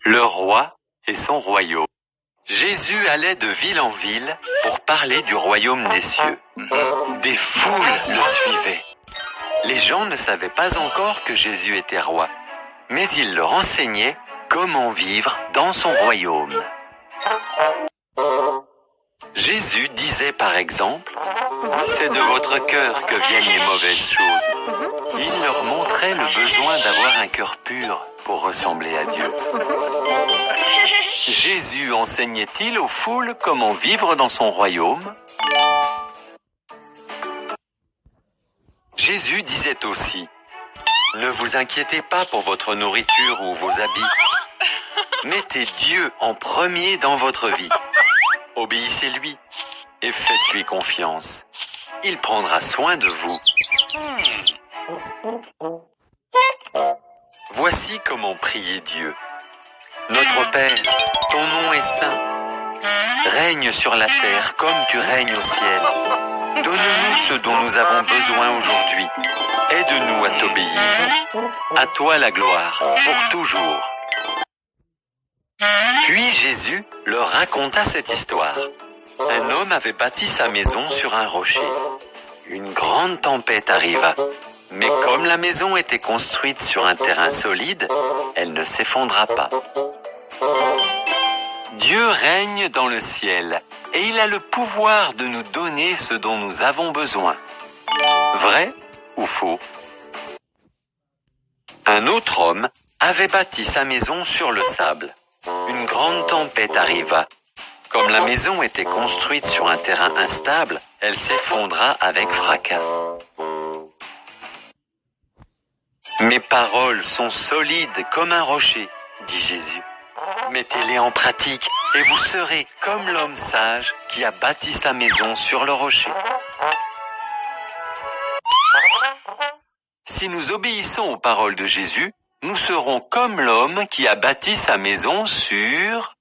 Le roi et son royaume. Jésus allait de ville en ville pour parler du royaume des cieux. Des foules le suivaient. Les gens ne savaient pas encore que Jésus était roi, mais il leur enseignait comment vivre dans son royaume. Jésus disait par exemple, « C'est de votre cœur que viennent les mauvaises choses. » Il leur montrait le besoin d'avoir un cœur pur pour ressembler à Dieu. Jésus enseignait-il aux foules comment vivre dans son royaume? Jésus disait aussi, « Ne vous inquiétez pas pour votre nourriture ou vos habits. Mettez Dieu en premier dans votre vie. Obéissez-lui et faites-lui confiance. Il prendra soin de vous. » Voici comment prier Dieu. Notre Père, ton nom est saint. Règne sur la terre comme tu règnes au ciel. Donne-nous ce dont nous avons besoin aujourd'hui. Aide-nous à t'obéir. À toi la gloire, pour toujours. Puis Jésus leur raconta cette histoire. Un homme avait bâti sa maison sur un rocher. Une grande tempête arriva. Mais comme la maison était construite sur un terrain solide, elle ne s'effondra pas. Dieu règne dans le ciel et il a le pouvoir de nous donner ce dont nous avons besoin. Vrai ou faux? Un autre homme avait bâti sa maison sur le sable. Une grande tempête arriva. Comme la maison était construite sur un terrain instable, elle s'effondra avec fracas. Mes paroles sont solides comme un rocher, dit Jésus. Mettez-les en pratique et vous serez comme l'homme sage qui a bâti sa maison sur le rocher. Si nous obéissons aux paroles de Jésus, nous serons comme l'homme qui a bâti sa maison sur